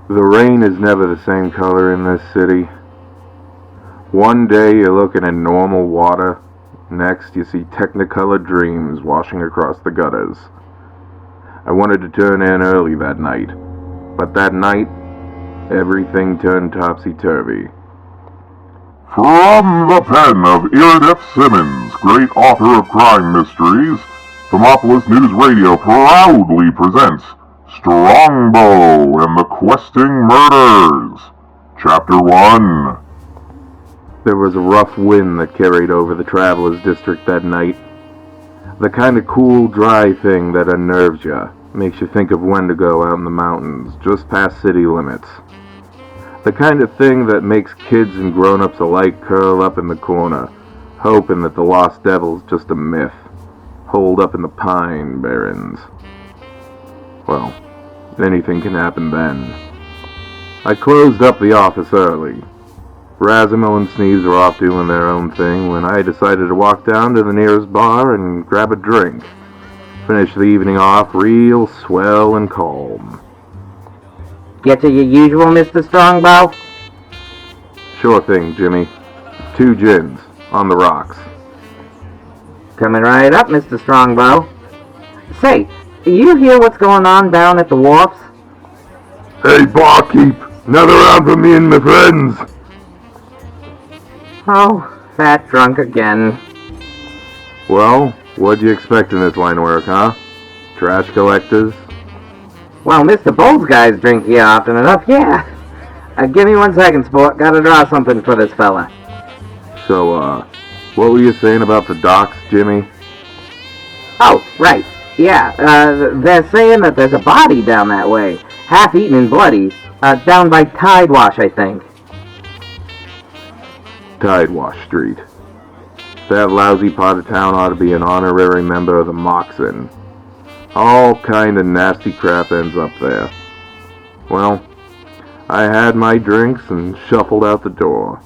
The rain is never the same color in this city. One day you're looking at normal water, next you see technicolor dreams washing across the gutters. I wanted to turn in early that night, but that night, everything turned topsy-turvy. From the pen of Irid F. Simmons, great author of crime mysteries, Thaumopolis News Radio proudly presents Strongbow and the Questing Murders, Chapter 1. There was a rough wind that carried over the Travelers District that night. The kind of cool, dry thing that unnerves you, makes you think of Wendigo out in the mountains, just past city limits. The kind of thing that makes kids and grown-ups alike curl up in the corner, hoping that the lost devil's just a myth, holed up in the pine barrens. Well, anything can happen then. I closed up the office early. Razimo and Sneeze were off doing their own thing when I decided to walk down to the nearest bar and grab a drink. Finish the evening off real swell and calm. Get to your usual, Mr. Strongbow? Sure thing, Jimmy. 2 gins, on the rocks. Coming right up, Mr. Strongbow. Say, you hear what's going on down at the wharfs? Hey, barkeep! Another round for me and my friends! Oh, fat drunk again. Well, what'd you expect in this line of work, huh? Trash collectors? Well, Mr. Bull's guys drink here often enough, yeah. Give me 1 second, sport. Gotta draw something for this fella. So, what were you saying about the docks, Jimmy? Oh, right. Yeah, they're saying that there's a body down that way. Half-eaten and bloody. Down by Tidewash, I think. Tidewash Street. That lousy part of town ought to be an honorary member of the Moxon. All kind of nasty crap ends up there. Well, I had my drinks and shuffled out the door.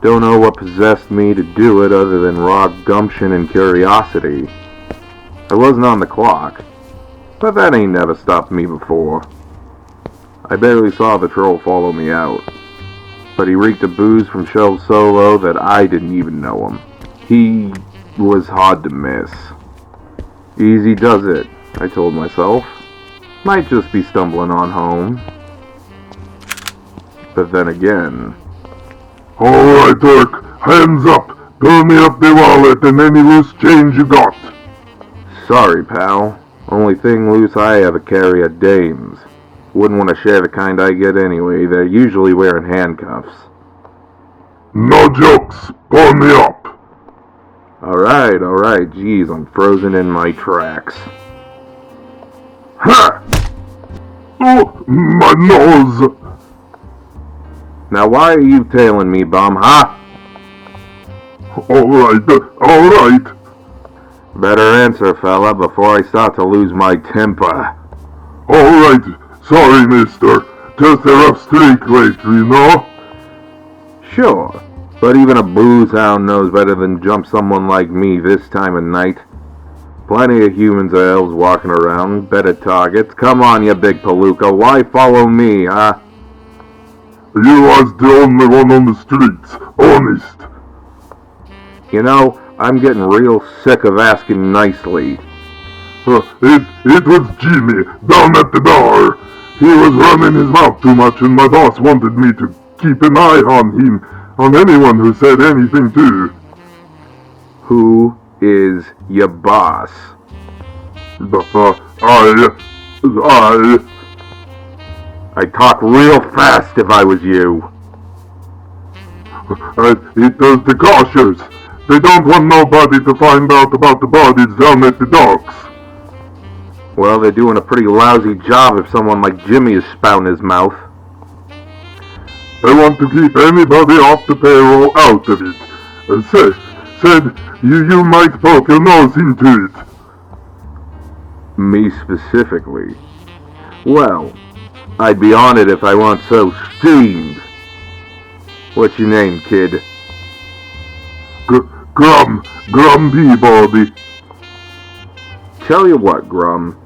Don't know what possessed me to do it other than raw gumption and curiosity. I wasn't on the clock, but that ain't never stopped me before. I barely saw the troll follow me out, but he reeked of booze from shelves so low that I didn't even know him. He was hard to miss. Easy does it, I told myself. Might just be stumbling on home. But then again... Alright, Dirk, hands up. Pull me up the wallet and any loose change you got. Sorry, pal. Only thing loose I ever carry are dames. Wouldn't want to share the kind I get anyway. They're usually wearing handcuffs. No jokes. Pull me up. Alright, geez, I'm frozen in my tracks. Ha! Oh, my nose! Now why are you tailing me, bum, huh? Alright. Better answer, fella, before I start to lose my temper. Alright, sorry, mister. Just a rough streak lately, you know? Sure. But even a booze hound knows better than jump someone like me this time of night. Plenty of humans or elves walking around, better targets. Come on, you big palooka, why follow me, huh? You was the only one on the streets, honest. You know, I'm getting real sick of asking nicely. It was Jimmy, down at the bar. He was running his mouth too much and my boss wanted me to keep an eye on him. On anyone who said anything too. Who is your boss? I'd talk real fast if I was you. It was the Goshers. They don't want nobody to find out about the bodies down at the docks. Well, they're doing a pretty lousy job if someone like Jimmy is spouting his mouth. They want to keep anybody off the payroll out of it. Said you might poke your nose into it. Me specifically? Well, I'd be on it if I weren't so steamed. What's your name, kid? Grum Peabody. Tell you what, Grum.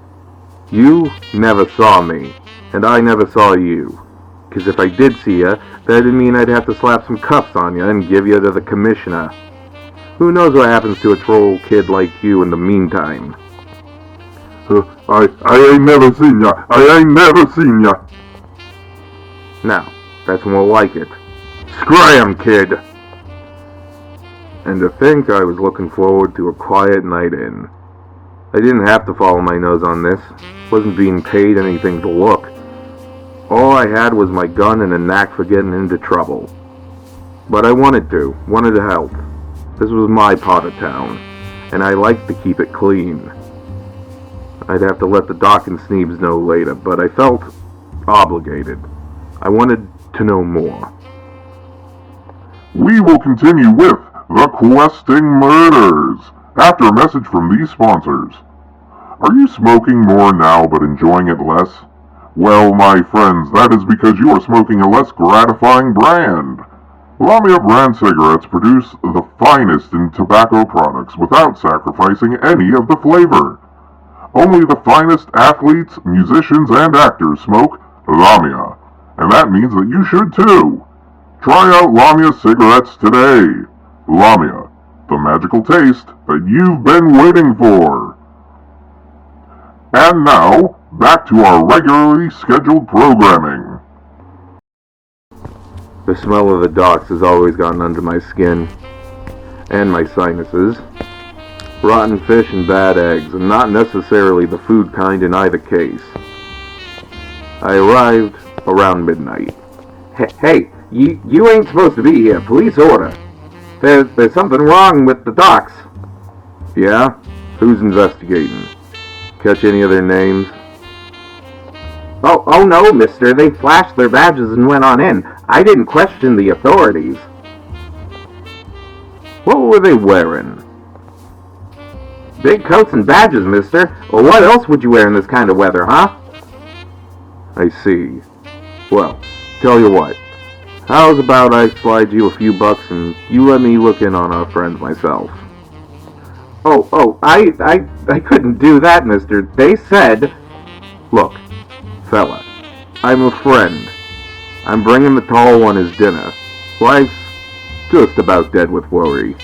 You never saw me. And I never saw you. 'Cause if I did see you, that'd mean I'd have to slap some cuffs on you and give you to the commissioner. Who knows what happens to a troll kid like you in the meantime? I ain't never seen ya. I ain't never seen ya. Now, that's more like it. Scram, kid! And to think I was looking forward to a quiet night in. I didn't have to follow my nose on this. Wasn't being paid anything to look. All I had was my gun and a knack for getting into trouble. But I wanted to help. This was my part of town, and I liked to keep it clean. I'd have to let the Doc and Sneebs know later, but I felt obligated. I wanted to know more. We will continue with The Questing Murders after a message from these sponsors. Are you smoking more now but enjoying it less? Well, my friends, that is because you are smoking a less gratifying brand. Lamia brand cigarettes produce the finest in tobacco products without sacrificing any of the flavor. Only the finest athletes, musicians, and actors smoke Lamia, and that means that you should too. Try out Lamia cigarettes today. Lamia, the magical taste that you've been waiting for. And now, back to our regularly scheduled programming. The smell of the docks has always gotten under my skin, and my sinuses. Rotten fish and bad eggs, and not necessarily the food kind in either case. I arrived around midnight. Hey, you ain't supposed to be here. Police order. There's something wrong with the docks. Yeah? Who's investigating? Catch any of their names? Oh no, mister. They flashed their badges and went on in. I didn't question the authorities. What were they wearing? Big coats and badges, mister. Well, what else would you wear in this kind of weather, huh? I see. Well, tell you what. How's about I slide you a few bucks and you let me look in on our friends myself? I couldn't do that, mister. They said... Look, fella, I'm a friend. I'm bringing the tall one his dinner. Wife's just about dead with worry.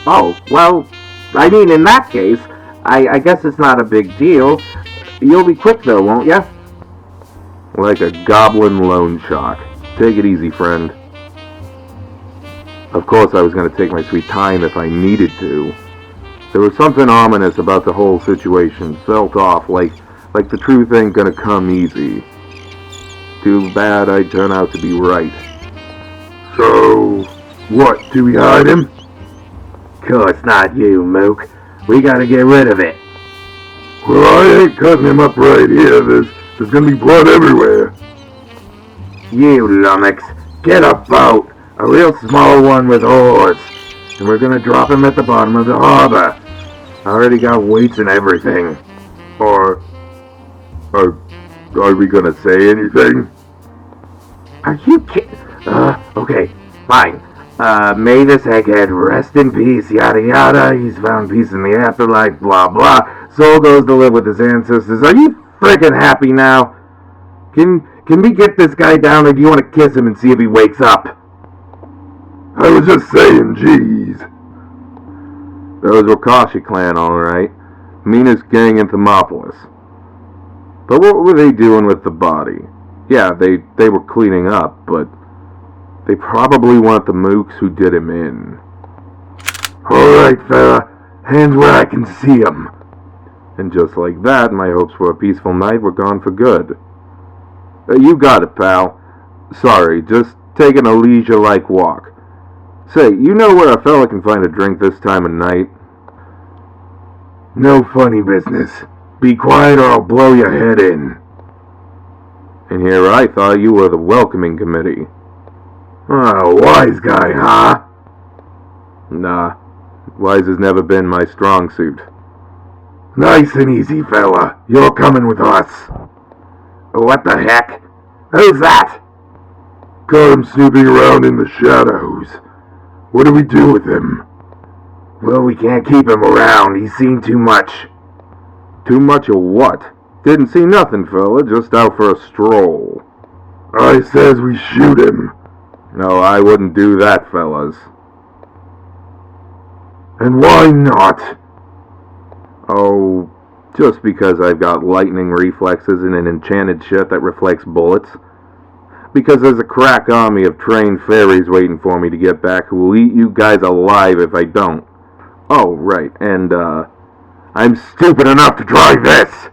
Well, I mean, in that case, I guess it's not a big deal. You'll be quick, though, won't ya? Like a goblin loan shark. Take it easy, friend. Of course, I was going to take my sweet time if I needed to. There was something ominous about the whole situation. Felt off, like the truth ain't gonna come easy. Too bad I turn out to be right. So, what, do we hide him? Course not you, Mook. We gotta get rid of it. Well, I ain't cutting him up right here. There's gonna be blood everywhere. You lummox, get a boat. A real small one with oars. And we're gonna drop him at the bottom of the harbor. I already got weights and everything. Are we gonna say anything? Are you kidding? Okay, fine. May this egghead rest in peace, yada yada. He's found peace in the afterlife, blah blah. Soul goes to live with his ancestors. Are you freaking happy now? Can we get this guy down, or do you want to kiss him and see if he wakes up? I was just saying, jeez. Those were Kashi clan, alright. Meanest gang in Thaumopolis. But what were they doing with the body? Yeah, they were cleaning up, but they probably weren't the mooks who did him in. Alright, fella. Hands where I can see 'em. And just like that, my hopes for a peaceful night were gone for good. You got it, pal. Sorry, just taking a leisure-like walk. Say, you know where a fella can find a drink this time of night? No funny business. Be quiet or I'll blow your head in. And here I thought you were the welcoming committee. Oh, wise guy, huh? Nah, wise has never been my strong suit. Nice and easy, fella. You're coming with us. What the heck? Who's that? Caught him snooping around in the shadows. What do we do with him? Well, we can't keep him around. He's seen too much. Too much of what? Didn't see nothing, fella, just out for a stroll. I says we shoot him. No, I wouldn't do that, fellas. And why not? Oh, just because I've got lightning reflexes and an enchanted shirt that reflects bullets. Because there's a crack army of trained fairies waiting for me to get back who will eat you guys alive if I don't. Oh, right, and, I'm stupid enough to try this!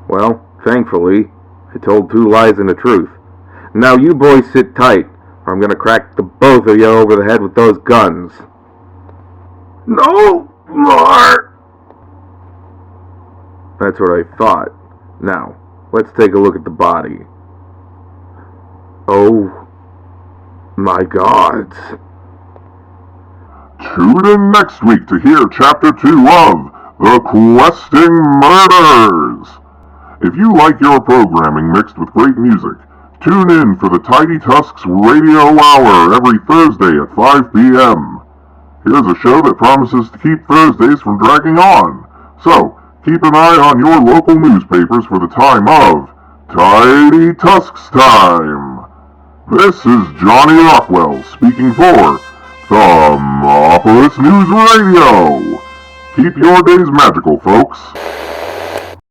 Well, thankfully, I told 2 lies and the truth. Now you boys sit tight, or I'm gonna crack the both of you over the head with those guns. No more! That's what I thought. Now, let's take a look at the body. Oh, my gods. Tune in next week to hear Chapter 2 of The Questing Murders. If you like your programming mixed with great music, tune in for the Tidy Tusks Radio Hour every Thursday at 5 p.m. Here's a show that promises to keep Thursdays from dragging on. So, keep an eye on your local newspapers for the time of Tidy Tusks Time. This is Johnny Rockwell speaking for Thaumopolis News Radio. Keep your days magical, folks.